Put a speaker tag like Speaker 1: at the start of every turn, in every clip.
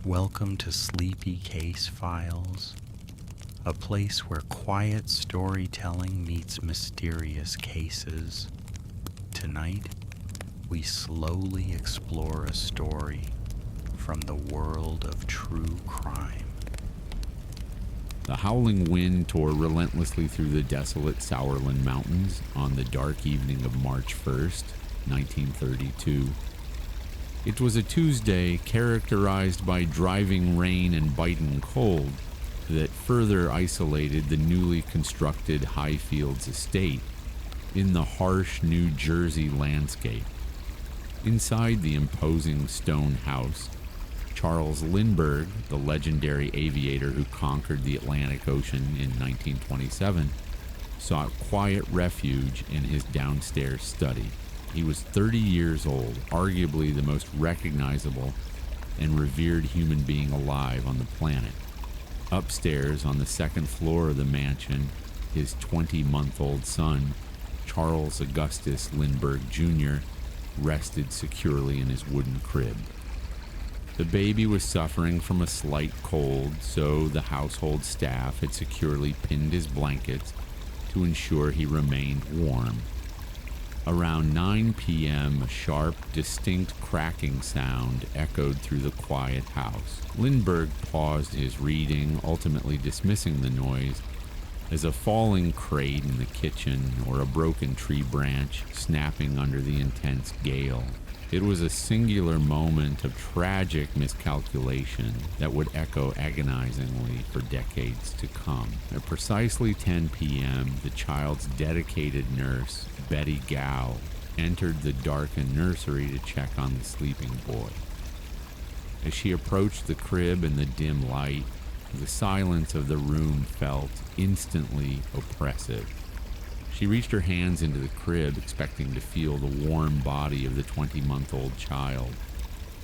Speaker 1: Welcome to Sleepy Case Files, a place where quiet storytelling meets mysterious cases. Tonight, we slowly explore a story from the world of true crime.
Speaker 2: The howling wind tore relentlessly through the desolate Sauerland Mountains on the dark evening of March 1st, 1932. It was a Tuesday characterized by driving rain and biting cold that further isolated the newly constructed Highfields estate in the harsh New Jersey landscape. Inside the imposing stone house, Charles Lindbergh, the legendary aviator who conquered the Atlantic Ocean in 1927, sought quiet refuge in his downstairs study. He was 30 years old, arguably the most recognizable and revered human being alive on the planet. Upstairs on the second floor of the mansion, his 20-month-old son, Charles Augustus Lindbergh Jr., rested securely in his wooden crib. The baby was suffering from a slight cold, so the household staff had securely pinned his blankets to ensure he remained warm. Around 9 p.m., a sharp, distinct cracking sound echoed through the quiet house. Lindbergh paused his reading, ultimately dismissing the noise as a falling crate in the kitchen or a broken tree branch snapping under the intense gale. It was a singular moment of tragic miscalculation that would echo agonizingly for decades to come. At precisely 10 p.m., the child's dedicated nurse, Betty Gow, entered the darkened nursery to check on the sleeping boy. As she approached the crib in the dim light, the silence of the room felt instantly oppressive. She reached her hands into the crib, expecting to feel the warm body of the 20-month-old child,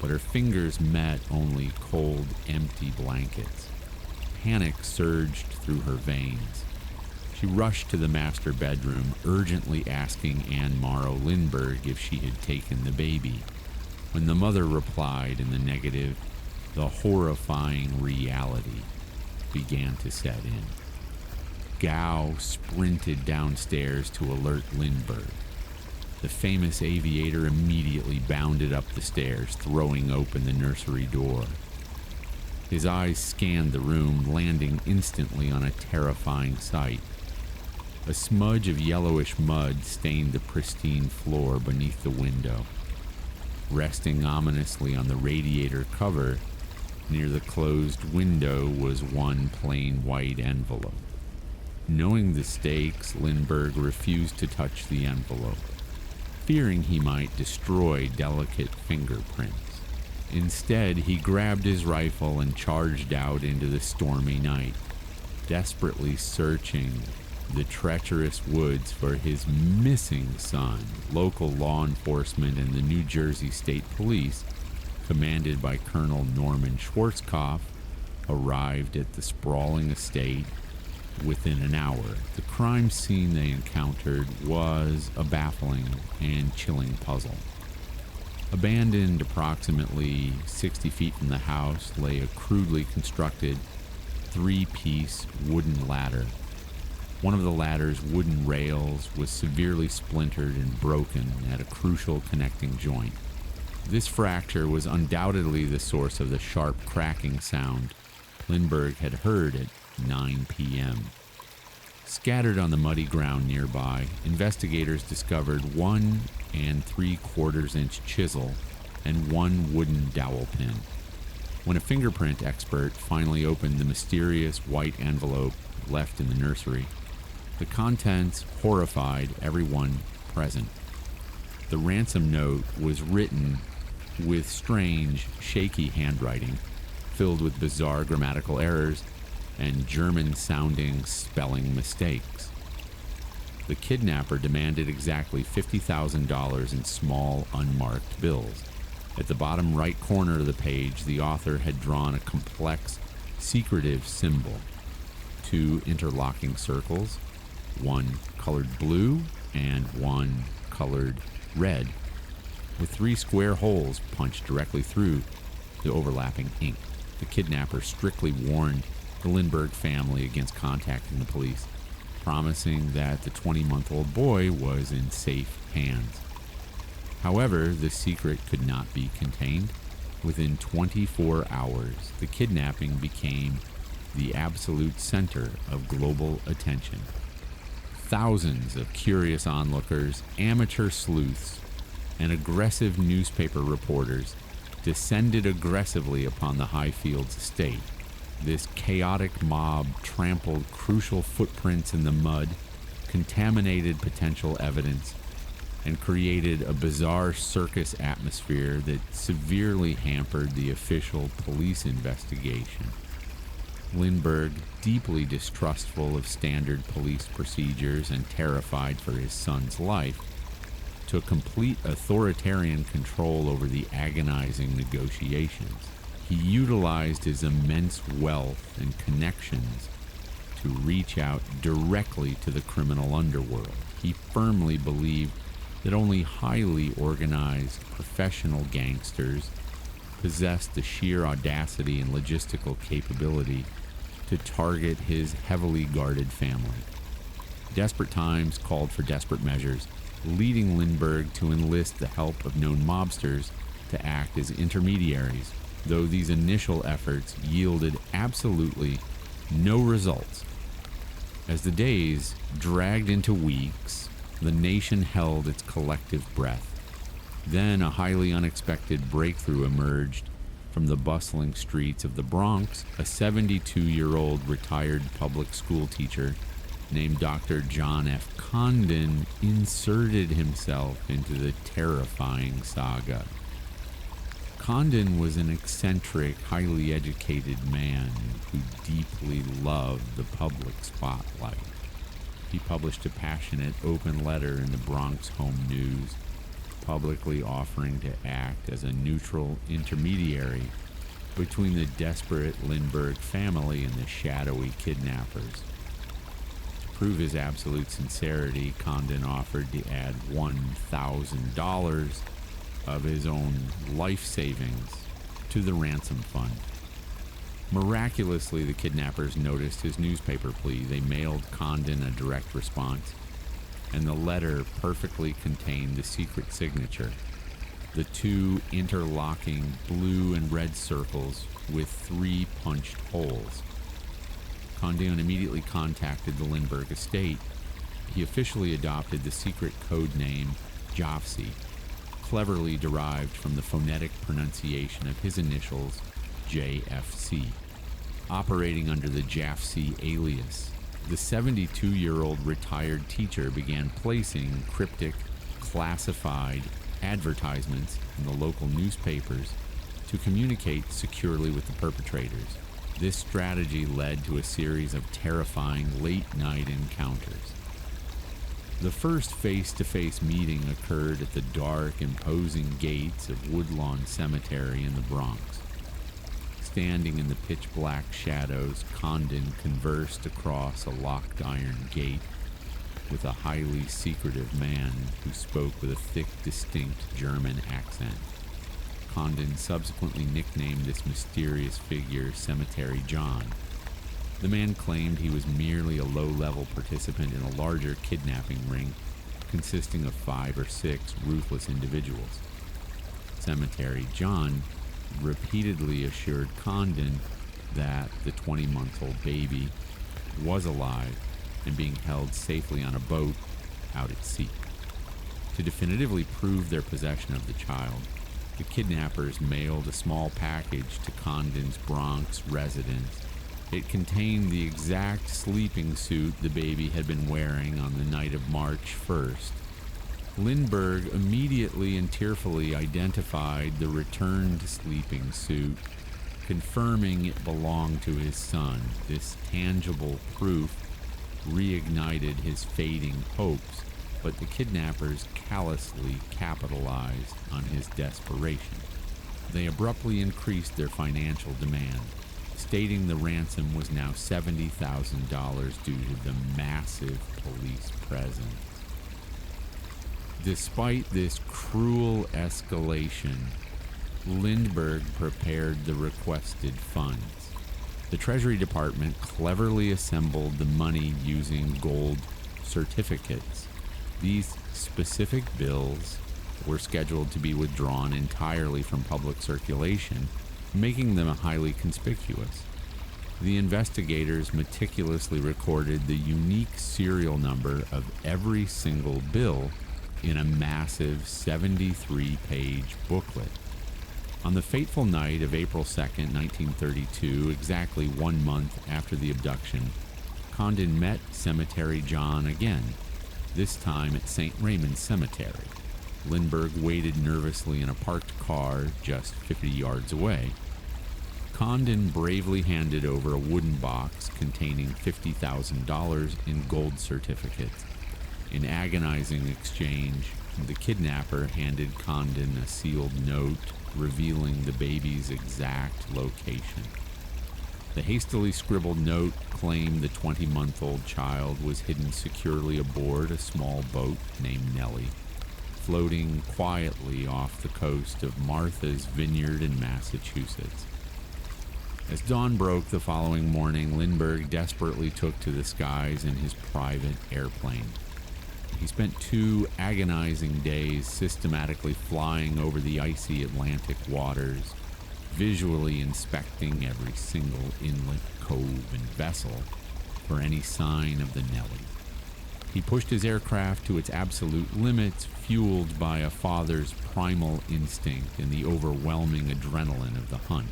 Speaker 2: but her fingers met only cold, empty blankets. Panic surged through her veins. She rushed to the master bedroom, urgently asking Anne Morrow Lindbergh if she had taken the baby. When the mother replied in the negative, the horrifying reality began to set in. Gow sprinted downstairs to alert Lindbergh. The famous aviator immediately bounded up the stairs, throwing open the nursery door. His eyes scanned the room, landing instantly on a terrifying sight. A smudge of yellowish mud stained the pristine floor beneath the window. Resting ominously on the radiator cover, near the closed window was one plain white envelope. Knowing the stakes, Lindbergh refused to touch the envelope, fearing he might destroy delicate fingerprints. Instead, he grabbed his rifle and charged out into the stormy night, desperately searching the treacherous woods for his missing son. Local law enforcement and the New Jersey State Police, commanded by Colonel Norman Schwarzkopf, arrived at the sprawling estate within an hour. The crime scene they encountered was a baffling and chilling puzzle. Abandoned approximately 60 feet from the house lay a crudely constructed 3-piece wooden ladder. One of the ladder's wooden rails was severely splintered and broken at a crucial connecting joint. This fracture was undoubtedly the source of the sharp cracking sound Lindbergh had heard at 9 p.m. Scattered on the muddy ground nearby, investigators discovered 1 3/4-inch chisel and one wooden dowel pin. When a fingerprint expert finally opened the mysterious white envelope left in the nursery, the contents horrified everyone present. The ransom note was written with strange, shaky handwriting, filled with bizarre grammatical errors and German-sounding spelling mistakes. The kidnapper demanded exactly $50,000 in small, unmarked bills. At the bottom right corner of the page, the author had drawn a complex, secretive symbol. 2 interlocking circles, one colored blue and one colored red, with 3 square holes punched directly through the overlapping ink. The kidnapper strictly warned the Lindbergh family against contacting the police, promising that the 20-month-old boy was in safe hands. However, the secret could not be contained. Within 24 hours, the kidnapping became the absolute center of global attention. Thousands of curious onlookers, amateur sleuths, and aggressive newspaper reporters descended aggressively upon the Highfields estate. This chaotic mob trampled crucial footprints in the mud, contaminated potential evidence, and created a bizarre circus atmosphere that severely hampered the official police investigation. Lindbergh, deeply distrustful of standard police procedures and terrified for his son's life, took complete authoritarian control over the agonizing negotiations. He utilized his immense wealth and connections to reach out directly to the criminal underworld. He firmly believed that only highly organized professional gangsters possessed the sheer audacity and logistical capability to target his heavily guarded family. Desperate times called for desperate measures, leading Lindbergh to enlist the help of known mobsters to act as intermediaries, though these initial efforts yielded absolutely no results. As the days dragged into weeks, the nation held its collective breath. Then a highly unexpected breakthrough emerged from the bustling streets of the Bronx. A 72-year-old retired public school teacher named Dr. John F. Condon inserted himself into the terrifying saga. Condon was an eccentric, highly educated man who deeply loved the public spotlight. He published a passionate open letter in the Bronx Home News, publicly offering to act as a neutral intermediary between the desperate Lindbergh family and the shadowy kidnappers. To prove his absolute sincerity, Condon offered to add $1,000 of his own life savings to the ransom fund. Miraculously, the kidnappers noticed his newspaper plea. They mailed Condon a direct response, and the letter perfectly contained the secret signature, the two interlocking blue and red circles with 3 punched holes. Condon immediately contacted the Lindbergh estate. He officially adopted the secret code name Jofsy, cleverly derived from the phonetic pronunciation of his initials, JFC. Operating under the Jafsy alias, the 72-year-old retired teacher began placing cryptic, classified advertisements in the local newspapers to communicate securely with the perpetrators. This strategy led to a series of terrifying late-night encounters. The first face-to-face meeting occurred at the dark, imposing gates of Woodlawn Cemetery in the Bronx. Standing in the pitch-black shadows, Condon conversed across a locked iron gate with a highly secretive man who spoke with a thick, distinct German accent. Condon subsequently nicknamed this mysterious figure Cemetery John. The man claimed he was merely a low-level participant in a larger kidnapping ring consisting of 5 or 6 ruthless individuals. Cemetery John repeatedly assured Condon that the 20-month-old baby was alive and being held safely on a boat out at sea. To definitively prove their possession of the child, the kidnappers mailed a small package to Condon's Bronx residence. It contained the exact sleeping suit the baby had been wearing on the night of March 1st. Lindbergh immediately and tearfully identified the returned sleeping suit, confirming it belonged to his son. This tangible proof reignited his fading hopes, but the kidnappers callously capitalized on his desperation. They abruptly increased their financial demand, stating the ransom was now $70,000 due to the massive police presence. Despite this cruel escalation, Lindbergh prepared the requested funds. The Treasury Department cleverly assembled the money using gold certificates. These specific bills were scheduled to be withdrawn entirely from public circulation, making them highly conspicuous. The investigators meticulously recorded the unique serial number of every single bill in a massive 73-page booklet. On the fateful night of April 2nd, 1932, exactly 1 month after the abduction, Condon met Cemetery John again, this time at St. Raymond's Cemetery. Lindbergh waited nervously in a parked car just 50 yards away. Condon bravely handed over a wooden box containing $50,000 in gold certificates. In agonizing exchange, the kidnapper handed Condon a sealed note revealing the baby's exact location. The hastily scribbled note claimed the 20-month-old child was hidden securely aboard a small boat named Nellie, floating quietly off the coast of Martha's Vineyard in Massachusetts. As dawn broke the following morning, Lindbergh desperately took to the skies in his private airplane. He spent 2 agonizing days systematically flying over the icy Atlantic waters, visually inspecting every single inlet, cove, and vessel for any sign of the Nellie. He pushed his aircraft to its absolute limits, fueled by a father's primal instinct and the overwhelming adrenaline of the hunt.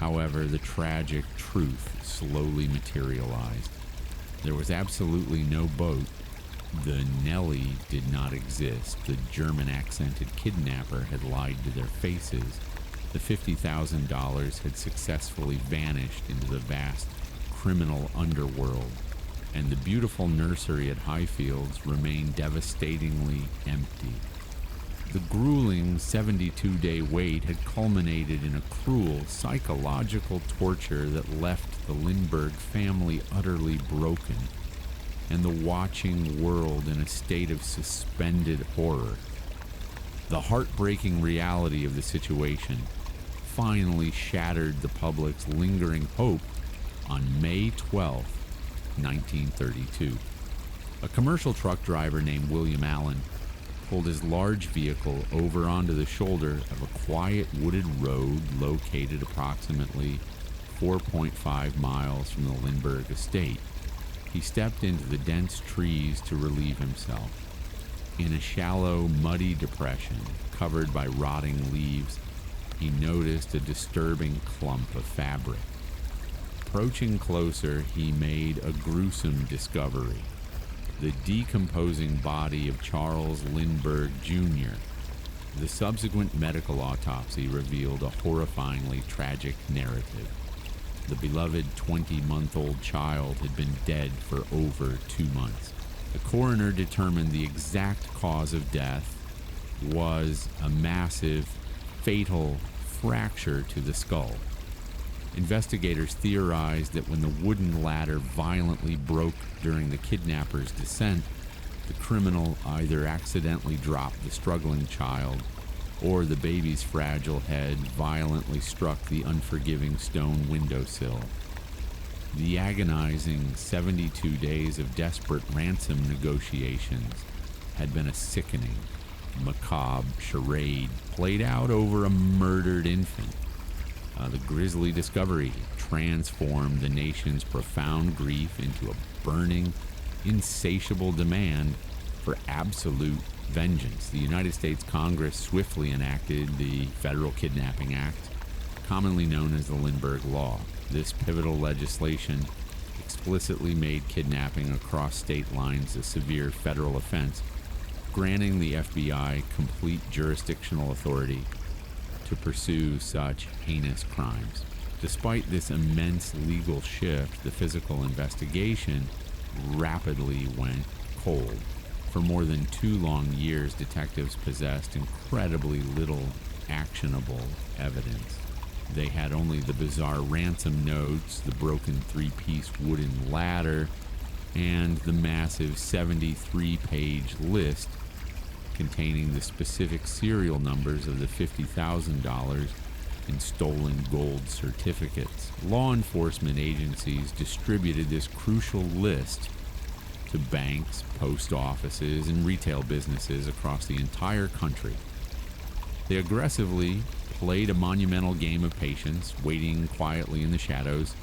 Speaker 2: However, the tragic truth slowly materialized. There was absolutely no boat. The Nellie did not exist. The German-accented kidnapper had lied to their faces. The $50,000 had successfully vanished into the vast criminal underworld, and the beautiful nursery at Highfields remained devastatingly empty. The grueling 72-day wait had culminated in a cruel psychological torture that left the Lindbergh family utterly broken, and the watching world in a state of suspended horror. The heartbreaking reality of the situation finally shattered the public's lingering hope on May 12, 1932. A commercial truck driver named William Allen pulled his large vehicle over onto the shoulder of a quiet wooded road located approximately 4.5 miles from the Lindbergh estate. He stepped into the dense trees to relieve himself. In a shallow, muddy depression covered by rotting leaves, he noticed a disturbing clump of fabric. Approaching closer, he made a gruesome discovery: the decomposing body of Charles Lindbergh Jr. The subsequent medical autopsy revealed a horrifyingly tragic narrative. The beloved 20-month-old child had been dead for over 2 months. The coroner determined the exact cause of death was a massive, fatal fracture to the skull. Investigators theorized that when the wooden ladder violently broke during the kidnapper's descent, the criminal either accidentally dropped the struggling child, or the baby's fragile head violently struck the unforgiving stone windowsill. The agonizing 72 days of desperate ransom negotiations had been a sickening, macabre charade played out over a murdered infant. The grisly discovery transformed the nation's profound grief into a burning, insatiable demand for absolute vengeance. The United States Congress swiftly enacted the Federal Kidnapping Act, commonly known as the Lindbergh Law. This pivotal legislation explicitly made kidnapping across state lines a severe federal offense, granting the FBI complete jurisdictional authority to pursue such heinous crimes. Despite this immense legal shift, the physical investigation rapidly went cold. For more than 2 long years, detectives possessed incredibly little actionable evidence. They had only the bizarre ransom notes, the broken 3-piece wooden ladder, and the massive 73-page list containing the specific serial numbers of the $50,000 in stolen gold certificates. Law enforcement agencies distributed this crucial list to banks, post offices, and retail businesses across the entire country. They aggressively played a monumental game of patience, waiting quietly in the shadows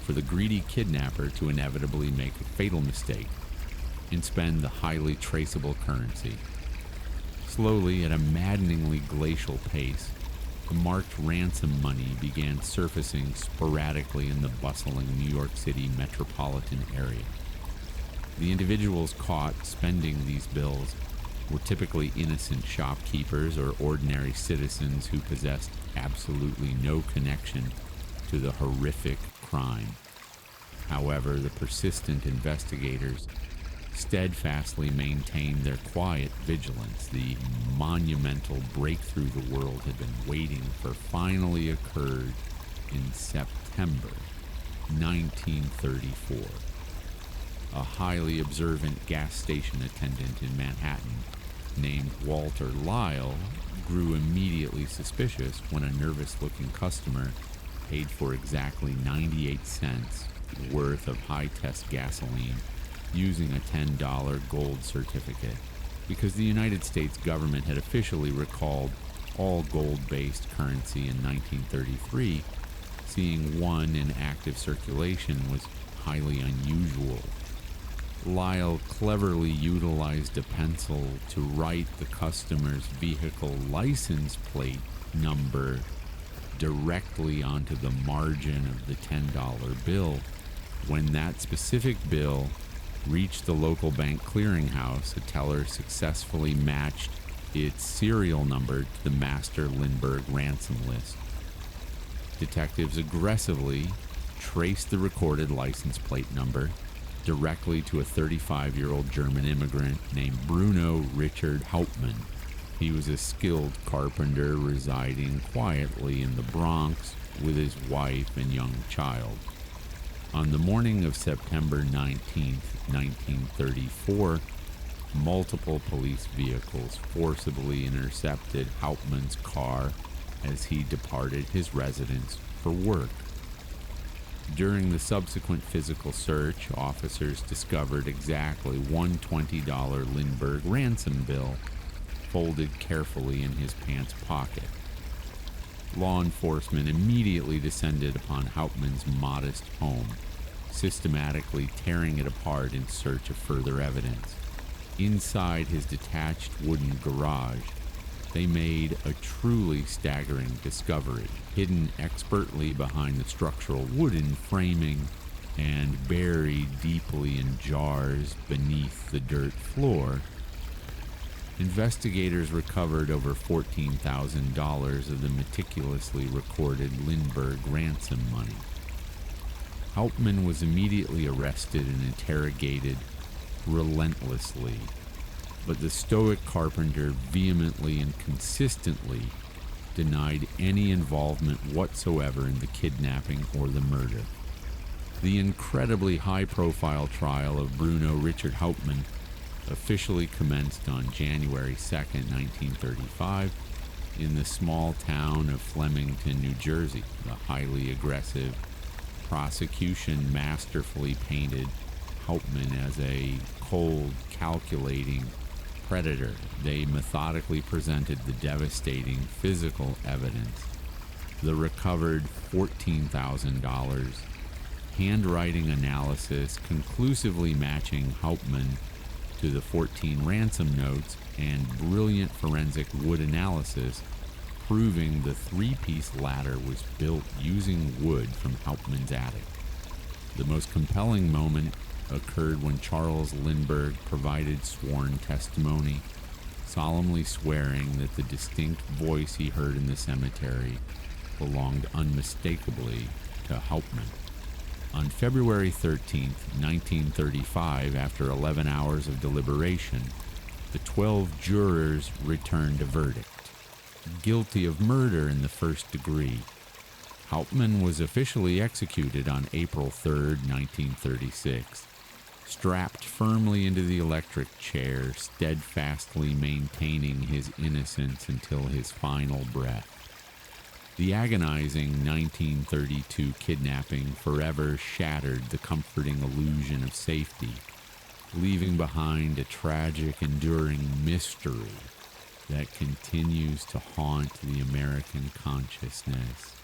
Speaker 2: for the greedy kidnapper to inevitably make a fatal mistake and spend the highly traceable currency. Slowly, at a maddeningly glacial pace, the marked ransom money began surfacing sporadically in the bustling New York City metropolitan area. The individuals caught spending these bills were typically innocent shopkeepers or ordinary citizens who possessed absolutely no connection to the horrific crime. However, the persistent investigators steadfastly maintained their quiet vigilance. The monumental breakthrough the world had been waiting for finally occurred in September 1934. A highly observant gas station attendant in Manhattan named Walter Lyle grew immediately suspicious when a nervous-looking customer paid for exactly 98 cents worth of high-test gasoline using a $10 gold certificate, because the United States government had officially recalled all gold-based currency in 1933. Seeing one in active circulation was highly unusual. Lyle cleverly utilized a pencil to write the customer's vehicle license plate number directly onto the margin of the $10 bill. When that specific bill reached the local bank clearinghouse, a teller successfully matched its serial number to the master Lindbergh ransom list. Detectives aggressively traced the recorded license plate number directly to a 35-year-old German immigrant named Bruno Richard Hauptmann. He was a skilled carpenter residing quietly in the Bronx with his wife and young child. On the morning of September 19, 1934, multiple police vehicles forcibly intercepted Hauptmann's car as he departed his residence for work. During the subsequent physical search, officers discovered exactly one $20 Lindbergh ransom bill folded carefully in his pants pocket. Law enforcement immediately descended upon Hauptmann's modest home, systematically tearing it apart in search of further evidence. Inside his detached wooden garage, they made a truly staggering discovery. Hidden expertly behind the structural wooden framing and buried deeply in jars beneath the dirt floor, investigators recovered over $14,000 of the meticulously recorded Lindbergh ransom money. Hauptmann was immediately arrested and interrogated relentlessly, but the stoic carpenter vehemently and consistently denied any involvement whatsoever in the kidnapping or the murder. The incredibly high-profile trial of Bruno Richard Hauptmann officially commenced on January 2, 1935, in the small town of Flemington, New Jersey. The highly aggressive prosecution masterfully painted Hauptmann as a cold, calculating predator. They methodically presented the devastating physical evidence, the recovered $14,000, handwriting analysis conclusively matching Hauptmann to the 14 ransom notes, and brilliant forensic wood analysis proving the three-piece ladder was built using wood from Hauptmann's attic. The most compelling moment occurred when Charles Lindbergh provided sworn testimony, solemnly swearing that the distinct voice he heard in the cemetery belonged unmistakably to Hauptmann. On February 13, 1935, after 11 hours of deliberation, the 12 jurors returned a verdict: guilty of murder in the first degree. Hauptmann was officially executed on April 3, 1936. strapped firmly into the electric chair, steadfastly maintaining his innocence until his final breath. The agonizing 1932 kidnapping forever shattered the comforting illusion of safety, leaving behind a tragic, enduring mystery that continues to haunt the American consciousness